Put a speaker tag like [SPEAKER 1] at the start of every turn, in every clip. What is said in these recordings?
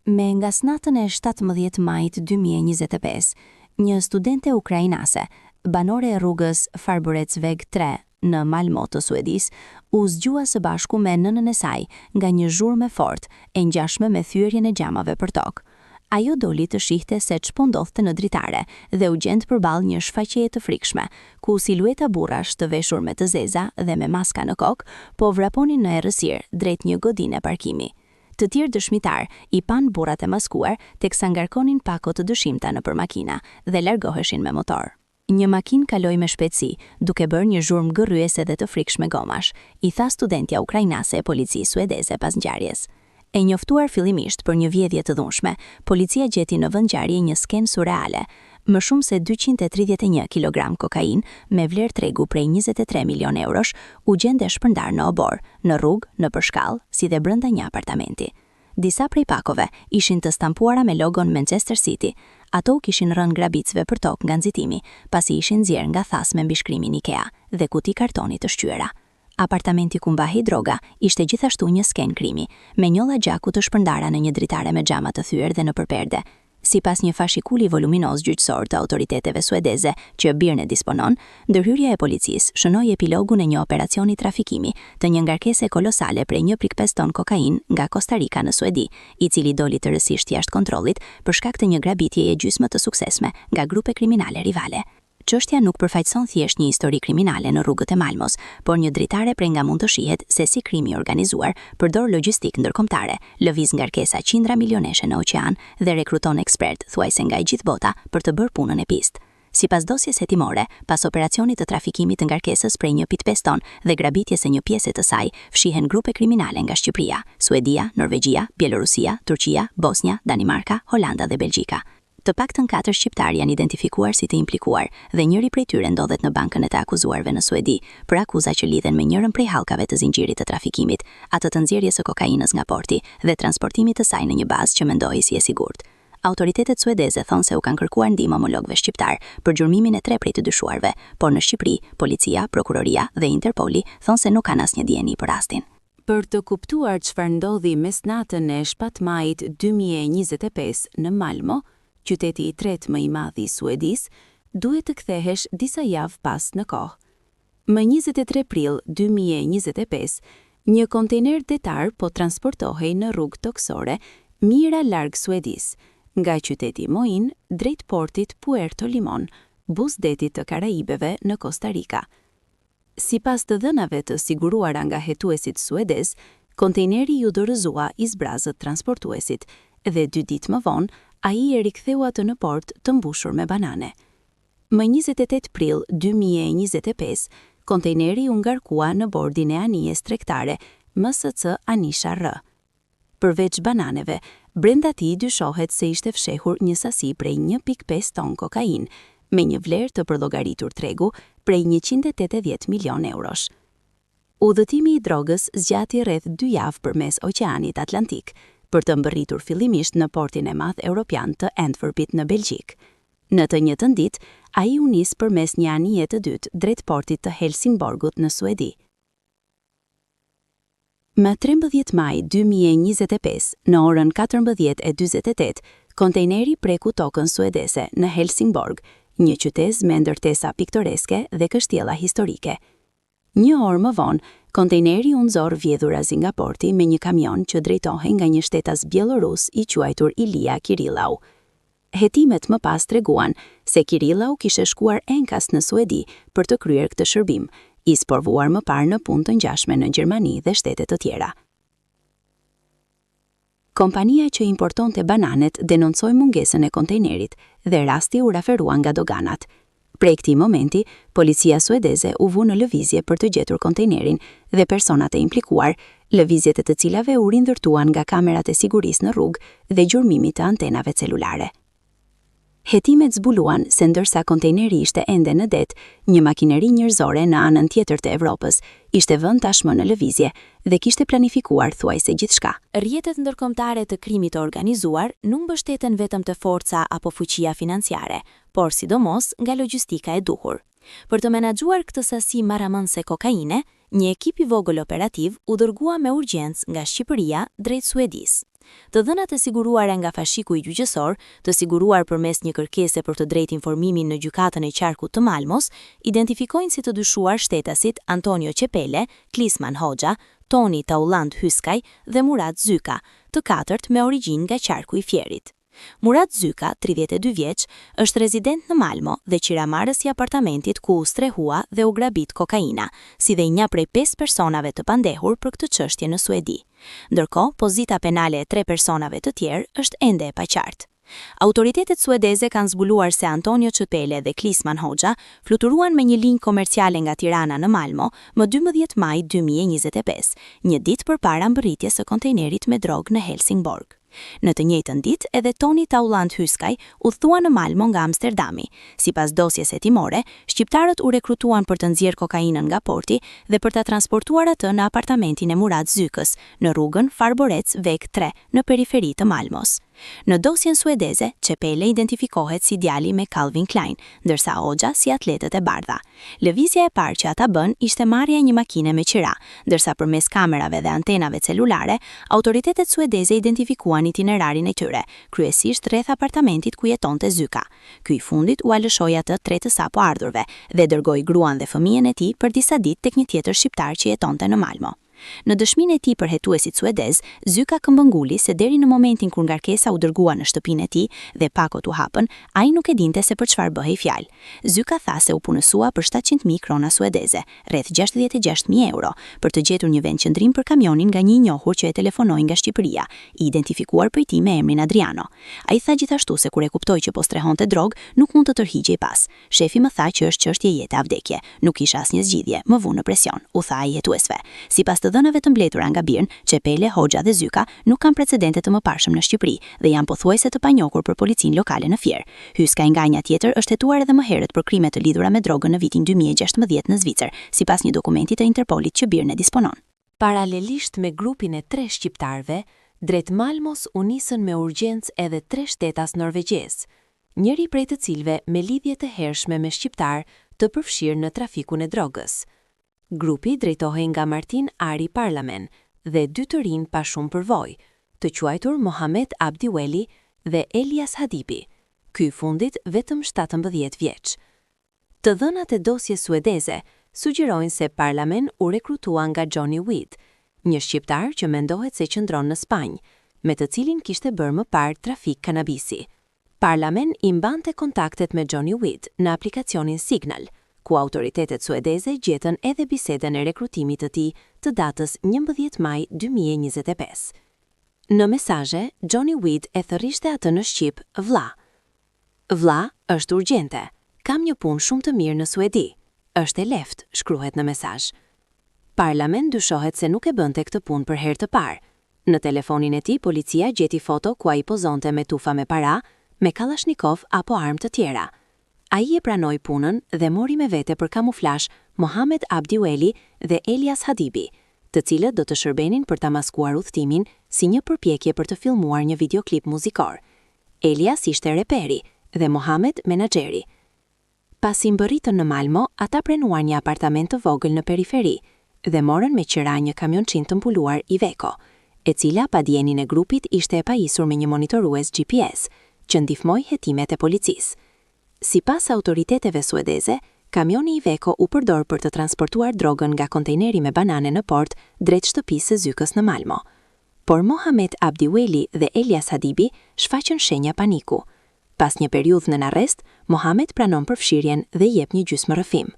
[SPEAKER 1] Me nga snatën e 17 majit 2025, një studente ukrainase, banore e rrugës Farburetsveg 3 në Malmö të Suedis, u zgjua së bashku me nënën e saj nga një zhurmë fort e ngjashme me thyerjen e xhamave për tokë. Ajo doli të shihte se ç'po ndodhte në dritare dhe u gjend përballë një shfaqjeje të frikshme, ku silueta burrash të veshur me të zeza dhe me maska në kokë po vraponin në errësirë drejt një godine parkimi. Të tjerë dëshmitar i pan burrat e maskuar teksa ngarkonin pako të dëshimta nëpër makina dhe largoheshin me motor. Një makinë kaloi me shpejtësi, duke bërë një zhurmë gërryese dhe të frikshme gomash, i tha studentja ukrainase e policisë suedeze pas ngjarjes. E njoftuar fillimisht për një vjedhje të dhunshme, policia gjeti në vend ngjarje një skenë surreale, më shumë se 231 kg kokain me vlerë tregu prej 23 milion eurosh u gjende shpërndar në obor, në rrugë, në përshkallë, si dhe brenda një apartamenti. Disa prej pakove ishin të stampuara me logon Manchester City. Ato kishin rënë grabicëve për tokë nga nxitimi, pasi ishin nxjerrë nga thasme mbi shkrimin IKEA dhe kuti kartoni të shqyera. Apartamenti ku mbahej droga ishte gjithashtu një skenë krimi, me njolla gjaku të shpërndara në një dritare me xhama të thyer dhe në përperde. Sipas një fashikulli voluminoz gjyqësor të autoriteteve suedeze që BIRN e disponon, ndërhyrja e policisë shënoi epilogun e një operacioni trafikimi të një ngarkese kolosale prej 1.5 ton kokain nga Costa Rica në Suedi, i cili doli tërësisht jashtë kontrollit për shkak të një grabitjeje gjysmë të suksesme nga grupe kriminale rivale. Çështja nuk përfaqëson thjesht një histori kriminale në rrugët e Malmës, por një dritare prej nga mund të shihet se si krimi organizuar përdor logjistikë ndërkombëtare, lëviz ngarkesa qindra milioneshe në oqean dhe rekruton ekspert thuajse nga e gjithë bota për të bërë punën e pistë. Sipas dosjes hetimore, pas operacionit të trafikimit të ngarkesës prej 1.5 ton dhe grabitjes së një pjese të saj, fshihen grupe kriminale nga Shqipëria, Suedia, Norvegjia, Bielorusia, Turqia, Bosnia, Danimarka, Holanda dhe Belgjika. Të paktën 4 shqiptar janë identifikuar si të implikuar dhe njëri prej tyre ndodhet në bankën e të akuzuarve në Suedi për akuza që lidhen me njërin prej hallkave të zinxhirit të trafikimit, atë të nxjerrjes së kokainës nga porti dhe transportimit të saj në një bazë që mendohej si e sigurt. Autoritetet suedeze thonë se u kanë kërkuar ndihmë homologëve shqiptar për gjurmimin e 3 prej të dyshuarve, por në Shqipëri, policia, prokuroria dhe Interpoli thonë se nuk kanë asnjë dieni për rastin.
[SPEAKER 2] Për të kuptuar çfarë ndodhi mes natën e 7 majit 2025 në Malmö, qyteti i tretë më i madh i Suedis, duhet të kthehesh disa javë pas në kohë. Më 23 prill 2025, një kontejner detar po transportohej në rrugë toksore mira larg Suedis, nga qyteti Moin drejt portit Puerto Limon, buzdetit të Karaibeve në Costa Rica. Sipas të dhënave të siguruara nga hetuesit suedez, kontejneri ju dorëzua i zbrazët transportuesit dhe 2 ditë më vonë ai e riktheu atë në port të mbushur me banane. Më 28 prill 2025, kontejneri u ngarkua në bordin e anijes tregtare MSC Anisha R. Përveç bananeve, brenda tij dyshohet se ishte fshehur një sasi prej 1.5 ton kokain, me një vlerë të përllogaritur tregu prej 180 milion eurosh. Udhëtimi i drogës zgjati rreth 2 javë përmes Oqeanit Atlantik, për të mbërritur fillimisht në portin e madh europian të Antwerpit në Belgjik. Në të njëjtën ditë, ai u nis përmes një anije të dytë drejt portit të Helsingborgut në Suedi. Më 13 maj 2025, në orën 14:48, kontejneri preku tokën suedese në Helsingborg, një qytet me ndërtesa piktoreske dhe kështjella historike. Një orë më vonë, kontejneri u nxorr vjedhurazi nga porti me një kamion që drejtohej nga një shtetas bielorus i quajtur Ilia Kirillau. Hetimet më pas treguan se Kirillau kishte shkuar enkas në Suedi për të kryer këtë shërbim, i sporvuar më parë në punë të ngjashme në Gjermani dhe shtete të tjera. Kompania që importonte bananet denoncoi mungesën e kontejnerit dhe rasti u referua nga doganat. Prej këtij momenti, policia suedeze u vu në lëvizje për të gjetur kontejnerin dhe personat e implikuar, lëvizjet e të cilave u rindërtuan nga kamerat e sigurisë në rrugë dhe gjurmimit të antenave celulare. Hetimet zbuluan se ndërsa kontejneri ishte ende në det, një makineri njerëzore në anën tjetër të Evropës ishte vënë tashmë në lëvizje dhe kishte planifikuar thuajse gjithçka.
[SPEAKER 1] Rrjetet ndërkombëtare të krimit të organizuar nuk mbështeten vetëm te forca apo fuqia financiare, por sidomos nga logjistika e duhur. Për të menaxhuar këtë sasi marramëndse kokaine, një ekip i vogël operativ u dërgua me urgjencë nga Shqipëria drejt Suedis.
[SPEAKER 2] Të dhënat e siguruara nga fashiku i gjyqësor, të siguruar përmes një kërkese për të drejtë informimin në gjykatën e qarkut të Malmos, identifikojnë si të dyshuar shtetasit Antonio Qepele, Klisman Hoxha, Toni Tauland Hyskaj dhe Murat Zyka, të katërt me origjinë nga qarku i Fierit. Murat Zyka, 32 vjeç, është rezident në Malmo dhe qiramarrës i apartamentit ku u strehua dhe u grabit kokaina, si dhe një prej 5 personave të pandehur për këtë çështje në Suedi. Ndërkohë, pozita penale e 3 personave të tjerë është ende e paqartë. Autoritetet suedeze kanë zbuluar se Antonio Qepele dhe Klisman Hoxha fluturuan me një linjë komerciale nga Tirana në Malmo më 12 maj 2025, një ditë përpara mbërritjes së kontejnerit me drogë në Helsingborg. Në të njëjtën ditë, edhe Toni Tauland Hyskaj udhëtua në Malmo nga Amsterdami. Sipas dosjes hetimore, shqiptarët u rekrutuan për të nxjerrë kokainën nga porti dhe për ta transportuar atë në apartamentin e Murat Zykës, në rrugën Farborec Veg 3, në periferi të Malmos. Në dosjen suedeze, Qepele identifikohet si djali me Calvin Klein, ndërsa Hoxha si atletët e bardha. Lëvizja e parë që ata bën ishte marrja e një makine me qira, ndërsa përmes kamerave dhe antenave celulare, autoritetet suedeze identifikuan itinerarin e tyre, kryesisht rreth apartamentit ku jetonte Zyka. Ky i fundit u alëshoi atë 3 të sapo ardhurve dhe dërgoi gruan dhe fëmijën e tij për disa ditë tek një tjetër shqiptar që jetonte në Malmo. Në dëshminë e tij për hetuesit suedez, Zyka këmbënguli se deri në momentin kur ngarkesa u dërgua në shtëpinë e tij dhe pakot u hapën, ai nuk e dinte se për çfarë bëhej fjalë. Zyka tha se u punësua për 700.000 krona suedeze, rreth 66.000 euro, për të gjetur një vend qëndrim për kamionin nga një i njohur që e telefonoi nga Shqipëria, i identifikuar prej tij me emrin Adriano. Ai tha gjithashtu se kur e kuptoi që po strehonte drogë, nuk mund të tërhiqej pas. Shefi më tha që është çështje jete a vdekje, nuk kisha asnjë zgjidhje, më vu në presion, u tha ai hetuesve. Sipas të dhënave të mbledhura nga Birn, Qepele, Hoxha dhe Zyka nuk kanë precedente të mëparshëm në Shqipëri dhe janë pothuajse të panjohur për policinë lokale në Fier. Hyskaj nga ana tjetër është hetuar edhe më herët për krime të lidhura me drogën në vitin 2016 në Zvicër, sipas një dokumenti të Interpolit që Birn e disponon.
[SPEAKER 1] Paralelisht me grupin e 3 shqiptarëve, drejt Malmos u nisën me urgjencë edhe 3 shtetas norvegjez, njëri prej të cilëve me lidhje të hershme me shqiptar të përfshirë në trafikun e drogës. Grupi drejtohej nga Martin Ari Parlamen dhe 2 të rinj pa shumë përvojë, të quajtur Mohamed Abdi Weli dhe Elias Hadibi, ky i fundit vetëm 17 vjeç. Të dhënat e dosjes suedeze sugjerojnë se Parlamen u rekrutua nga Johnny Weed, një shqiptar që mendohet se qëndron në Spanjë, me të cilin kishte bërë më parë trafik kanabisi. Parlamen i mbante kontaktet me Johnny Weed në aplikacionin Signal, ku autoritetet suedeze gjetën edhe bisedën e rekrutimit të tij të datës 11 maj 2025. Në mesazhe, Johnny Weed e thërrishte atë në shqip vlla. Vlla, është urgjente. Kam një punë shumë të mirë në Suedi. Është e lehtë, shkruhet në mesazh. Parlament dyshohet se nuk e bënte këtë punë për herë të parë. Në telefonin e tij policia gjeti foto ku ai pozonte me tufa me para, me Kalashnikov apo armë të tjera. Ai e pranoi punën dhe mori me vete për kamuflazh Mohamed Abdi Weli dhe Elias Hadibi, të cilët do të shërbenin për ta maskuar udhëtimin si një përpjekje për të filmuar një videoklip muzikor. Elias ishte reperi dhe Mohamed menaxheri. Pasi mbërritën në Malmo, ata prenuan një apartament të vogël në periferi dhe morën me qira një kamionçin të mbuluar Iveco, e cila pa dijenin e grupit ishte e pajisur me një monitorues GPS, që ndihmoi hetimet e policisë. Sipas autoriteteve suedeze, kamioni Iveco u përdor për të transportuar drogën nga kontejneri me banane në port drejt shtëpisë së Zykës në Malmo. Por Mohamed Abdi Weli dhe Elias Hadibi shfaqën shenja paniku. Pas një periudhë në arrest, Mohamed pranon përfshirjen dhe jep një gjysmërrëfim.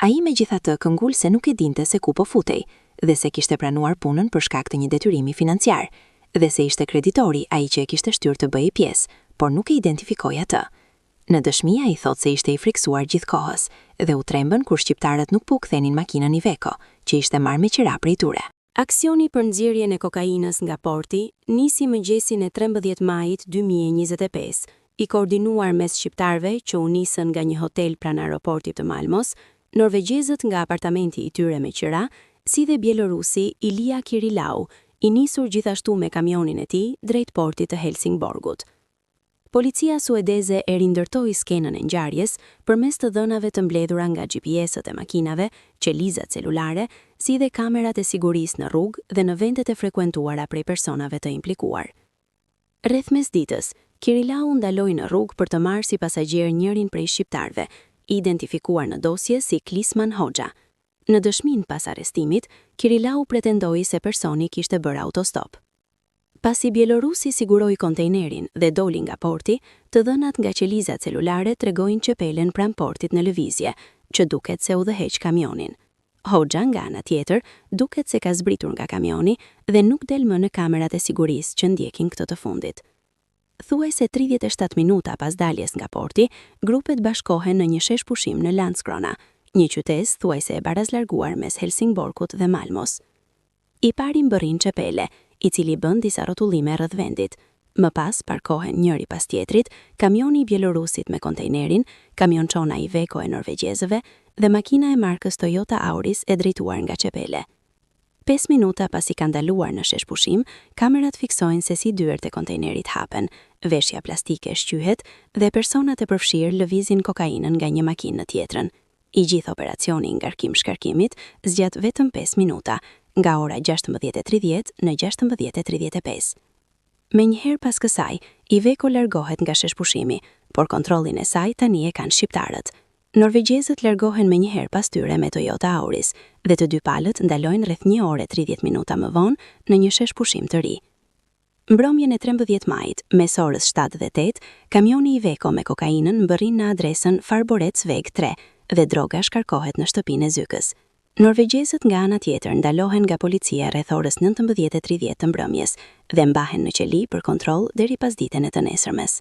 [SPEAKER 1] Ai megjithatë këngul se nuk e dinte se ku po futej dhe se kishte pranuar punën për shkak të një detyrimi financiar dhe se ishte kreditori ai që e kishte shtyrë të bëjë pjesë, por nuk e identifikoi atë. Në dëshmi ai thot se ishte i friksuar gjithkohës dhe u trembën kur shqiptarët nuk po u kthenin makinën Iveco, që ishte marrë me qira prej tyre.
[SPEAKER 2] Aksioni për nxjerrjen e kokainës nga porti nisi mëngjesin e 13 majit 2025, i koordinuar mes shqiptarëve që u nisën nga një hotel pranë aeroportit të Malmos, norvegjezët nga apartamenti i tyre me qira, si dhe bielorusi Ilia Kirilau, i nisur gjithashtu me kamionin e tij drejt portit të Helsingborgut. Policia suedeze e rindërtoi skenën e ngjarjes përmes të dhënave të mbledhura nga GPS-et e makinave, qelizat celulare, si dhe kamerat e sigurisë në rrugë dhe në vendet e frekuentuara prej personave të implikuar. Rreth mesditës, Kirilau ndaloi në rrugë për të marrë si pasagjer njërin prej shqiptarëve, identifikuar në dosje si Klisman Hoxha. Në dëshmin pas arrestimit, Kirilau pretendoi se personi kishte bërë autostop. Pasi bielorusi siguroi kontejnerin dhe doli nga porti, të dhënat nga qelizat celulare tregojnë çepelen pranë portit në lëvizje, që duket se udhëheq kamionin. Hoxha nga ana tjetër duket se ka zbritur nga kamioni dhe nuk del më në kamerat e sigurisë që ndjekin këtë të fundit. Thuajse 37 minuta pas daljes nga porti, grupet bashkohen në një shesh pushim në Landskrona, një qytet thuajse e barazlarguar mes Helsingborgut dhe Malmos. I pari mbërrin çepele, i cili bën disa rrotullime rreth vendit. Më pas parkohen njëri pas tjetrit, kamioni i bielorusit me kontejnerin, kamionçona Iveco e norvegjezëve dhe makina e markës Toyota Auris e drejtuar nga çepele. 5 minuta pasi ka ndaluar në shesh pushim, kamerat fiksojnë se si dyert e kontejnerit hapen, veshja plastike shqyhet dhe personat e përfshirë lëvizin kokainën nga një makinë në tjetrën. I gjithë operacioni ngarkim-shkarkimit zgjat vetëm 5 minuta, nga ora 16:30 në 16:35. Me njëherë pas kësaj, Iveco largohet nga shesh pushimi, por kontrollin e saj tani e kanë shqiptarët. Norvegjezët largohen me njëherë pas tyre me Toyota Auris dhe të dy palët ndalojnë rreth 1 orë 30 minuta më vonë në një shesh pushim të ri. Mbrëmjen e 13 majit, mes orës 7 dhe 8, kamioni Iveco me kokainën mbërrin në adresën Farborec Veg 3 dhe droga shkarkohet në shtëpinë e Zykës. Norvegjezët nga ana tjetër ndalohen nga policia rreth orës 19:30 të mbrëmjes dhe mbahen në qeli për kontroll deri pas ditën e të nesërmes.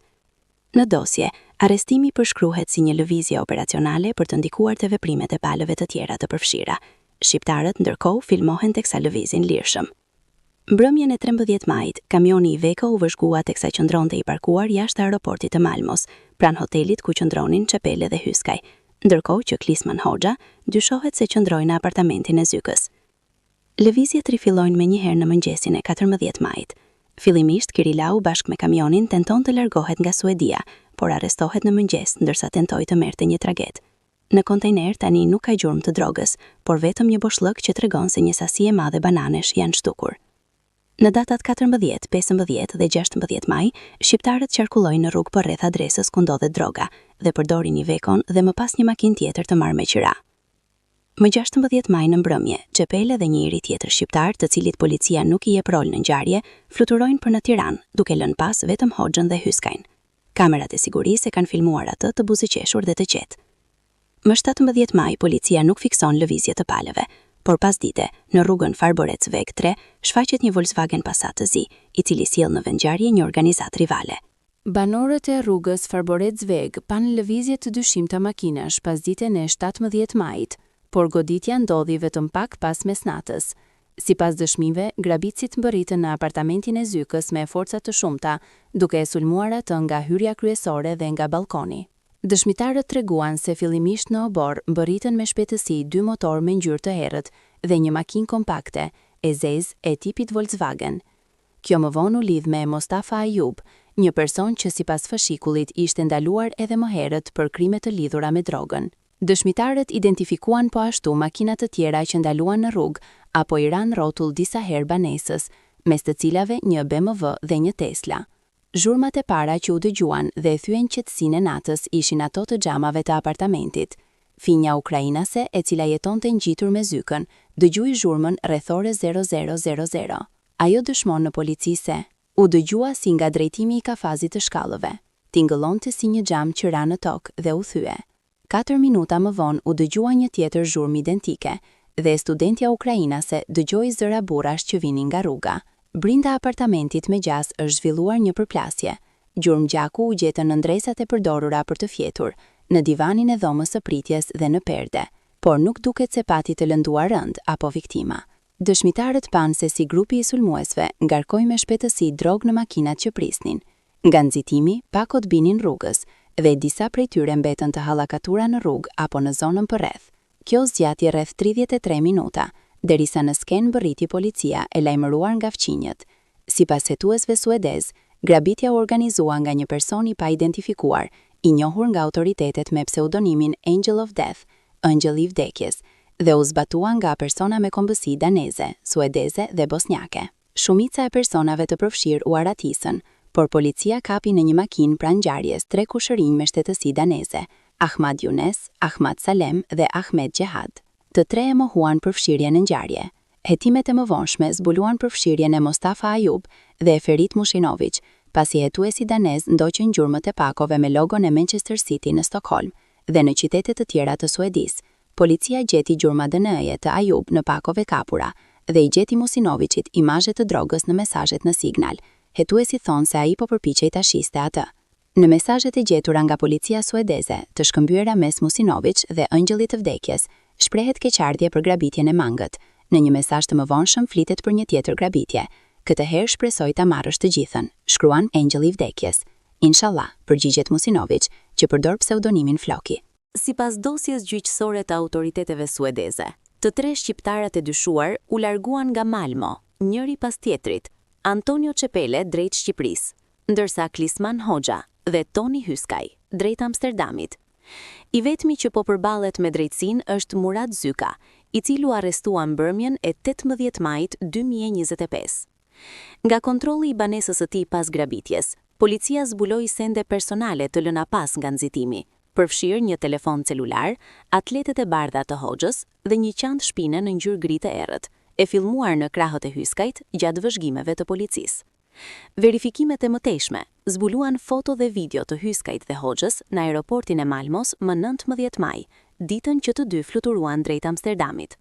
[SPEAKER 2] Në dosje, arrestimi përshkruhet si një lëvizje operacionale për të ndikuar te veprimet e palëve të tjera të përfshira. Shqiptarët ndërkohë filmohen teksa lëvizin lirshëm. Mbrëmjen e 13 majit, kamioni Iveco u vëzhgua teksa qëndronte i parkuar jashtë aeroportit të Malmos, pranë hotelit ku qëndronin çepele dhe hyskaj, ndërkohë që Klisman Hoxha dyshohet se qëndroi në apartamentin e Zykës. Lëvizjet rifillojnë me njëherë në mëngjesin e 14 majit. Fillimisht, Kirilau bashkë me kamionin tenton të largohet nga Suedia, por arrestohet në mëngjes ndërsa tentoi të merrte një traget. Në kontejner tani nuk ka gjurmë të drogës, por vetëm një boshllëk që tregon se një sasi e madhe bananesh janë shtukur. Në datat 14, 15 dhe 16 maj, shqiptarët qarkullojnë në rrugë për rreth adresës ku ndodhet droga dhe përdorin Ivecon dhe më pas një makinë tjetër të marrë me qira. Më 16 maj në mbrëmje, çepele dhe njëri tjetër shqiptar, të cilit policia nuk i jep rol në ngjarje, fluturojnë për në Tiranë, duke lënë pas vetëm Hoxhën dhe Hyskajn. Kamerat e sigurisë e kanë filmuar atë të buzëqeshur dhe të qetë. Më 17 maj, policia nuk fikson lëvizje të palëve, por pas dite, në rrugën Farborec Veg 3, shfaqet një Volkswagen Passat të zi, i cili sjell në vendngjarje një organizat rivale.
[SPEAKER 1] Banorët e rrugës Farborec Veg pan lëvizje të dyshimta makinash pas ditën e 17 majit, por goditja ndodhi vetëm pak pas mesnatës. Sipas dëshmive, grabicit mbërritën në apartamentin e Zykës me forca të shumta, duke e sulmuar atë nga hyrja kryesore dhe nga balkoni. Dëshmitarët treguan se fillimisht në obor mbërritën me shpejtësi 2 motor me ngjyrë të errët dhe një makinë kompakte, e zezë e tipit Volkswagen. Kjo më vonë u lidh me Mostafa Ayub, një person që sipas fashikullit ishte ndaluar edhe më herët për krime të lidhura me drogën. Dëshmitarët identifikuan po ashtu makina të tjera që ndaluan në rrugë apo i ran rrotull disa herë banesës, mes të cilave një BMW dhe një Tesla. Zhurmat e para që u dëgjuan dhe thyen qetësinë e natës ishin ato të xhamave të apartamentit. Finja ukrainase, e cila jetonte ngjitur me Zykën, dëgjoi zhurmën rreth orës 00:00. Ajo dëshmon në polici se u dëgjua si nga drejtimi i kafazit të shkallëve. Tingëllonte si një xham që ra në tokë dhe u thye. 4 minuta më vonë u dëgjua një tjetër zhurmë identike dhe studentja ukrainase dëgjoi zëra burrash që vinin nga rruga. Brinda apartamentit me gjas është zhvilluar një përplasje. Gjurmë gjaku u gjetën në ndresat e përdorura për të fjetur, në divanin e dhomës së pritjes dhe në perde, por nuk duket se pati të lënduar rënd apo viktima. Dëshmitarët panë se si grupi i sulmuesve ngarkoi me shpejtësi drogë në makinat që prisnin. Nga nxitimi, pakot binin rrugës dhe disa prej tyre mbetën të hallakatura në rrugë apo në zonën përreth. Kjo zgjati rreth 33 minuta, derisa në skenë mbërriti policia e lajmëruar nga fqinjët. Sipas hetuesve suedez, grabitja u organizua nga një person i pa identifikuar, i njohur nga autoritetet me pseudonimin Angel of Death, Ëngjëlli i vdekjes, dhe u zbatua nga persona me kombësi daneze, suedeze dhe bosnjake. Shumica e personave të përfshirë u aratisën, por policia kapi në një makinë pranë ngjarjes 3 kushërinj me shtetësi daneze, Ahmad Younes, Ahmad Salem dhe Ahmed Jehad. Të tre e mohuan përfshirjen në ngjarje. Hetimet e mëvonshme zbuluan përfshirjen e Mostafa Ayub dhe Ferit Mushinovic, pasi hetuesi danez ndoqën gjurmët e pakove me logon e Manchester City në Stockholm dhe në qytete të tjera të Suedis. Policia gjeti gjurma DNA-je të Ayub në pakove kapura dhe i gjeti Musinovicit imazhe të drogës në mesazhet në Signal. Hetuesi thonë se ai po përpiqej ta shiste atë. Në mesazhet e gjetura nga policia suedeze, të shkëmbyera mes Musinovic dhe Ëngjëllit të vdekjes, shprehet keqardhje për grabitjen e mangët. Në një mesazh të mëvonshëm flitet për një tjetër grabitje. Këtë herë shpresoj ta marrësh të gjithën, shkruan Ëngjëlli i vdekjes. Inshallah, përgjigjet Musinovic, që përdor pseudonimin Floki.
[SPEAKER 2] Sipas dosjes gjyqësore të autoriteteve suedeze, të tre shqiptarët e dyshuar u larguan nga Malmo, njëri pas tjetrit, Antonio Çepele drejt Shqipërisë, ndërsa Klisman Hoxha dhe Toni Hyskaj drejt Amsterdamit. I vetmi që po përballet me drejtësinë është Murad Zyka, i cili u arrestua mbrëmjen e 18 majit 2025. Nga kontrolli i banesës së tij pas grabitjes, policia zbuloi sende personale të lëna pas nga nxitimi, përfshirë një telefon celular, atletet e bardha të Hoxhës dhe një qantë shpine në ngjyrë gri të errët, e filmuar në krahët e Hyskajt gjatë vëzhgimeve të policisë. Verifikimet e mëtejshme zbuluan foto dhe video të Hyskajt dhe Hoxhës në aeroportin e Malmos më 19 maj, ditën që të dy fluturuan drejt Amsterdamit.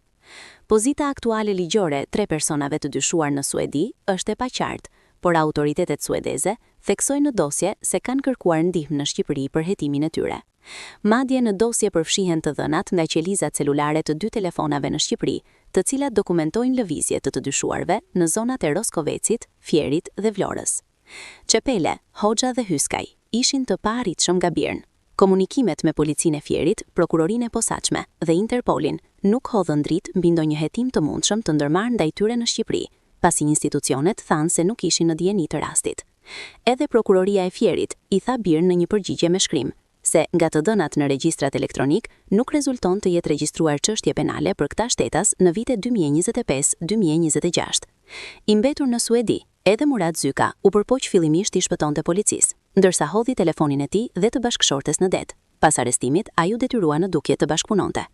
[SPEAKER 2] Pozita aktuale ligjore 3 personave të dyshuar në Suedi është e paqartë, por autoritetet suedeze theksojnë në dosje se kanë kërkuar ndihmë në Shqipëri për hetimin e tyre. Madje në dosje përfshihen të dhënat nga qelizat celulare të 2 telefonave në Shqipëri, të cilat dokumentojnë lëvizje të dyshuarve në zonat e Roskovecit, Fierit dhe Vlorës. Çepele, Hoxha dhe Hyskaj ishin të paarritshëm nga Birn. Komunikimet me policinë e Fierit, prokurorinë e posaçme dhe Interpolin nuk hodhën dritë mbi ndonjë hetim të mundshëm të ndërmarrë ndaj tyre në Shqipëri, pasi institucionet thanë se nuk ishin në dieni të rastit. Edhe prokuroria e Fierit i tha Birn në një përgjigje me shkrim se nga të dhënat në regjistrat elektronik nuk rezulton të jetë regjistruar çështje penale për këtë shtetas në vitet 2025-2026. I mbetur në Suedi, edhe Murad Zyka u përpoq fillimisht i shpëtonte policisë, ndërsa hodhi telefonin e tij dhe të bashkëshortes në det. Pas arrestimit, ai u detyrua në dukje të bashkëpunonte.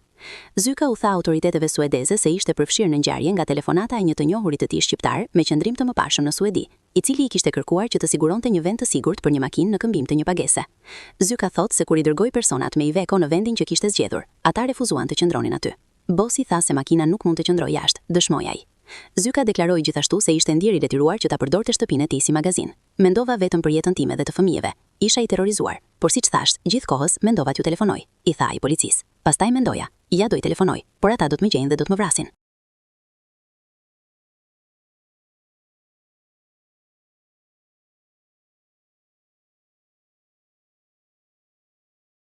[SPEAKER 2] Zyka u tha autoriteteve suedeze se ishte përfshirë në ngjarje nga telefonata e një të njohurit të tij shqiptar me qëndrim të mëparshëm në Suedi, i cili i kishte kërkuar që të siguronte një vend të sigurt për një makinë në këmbim të një pagese. Zyka thotë se kur i dërgoi personat me Iveco në vendin që kishte zgjedhur, ata refuzuan të qëndronin aty. Bosi tha se makina nuk mund të qëndrojë jashtë, dëshmoi ai. Zyka deklaroi gjithashtu se ishte ndjer i detyruar që ta përdorte shtëpinë e tij si magazin. Mendova vetëm për jetën time dhe të fëmijëve. Isha i terrorizuar, por siç thash, gjithkohës mendova t'ju telefonoj, i tha ai policisë. Pastaj mendoja, ja do i telefonoj, por ata do të më gjejnë dhe do të më vrasin.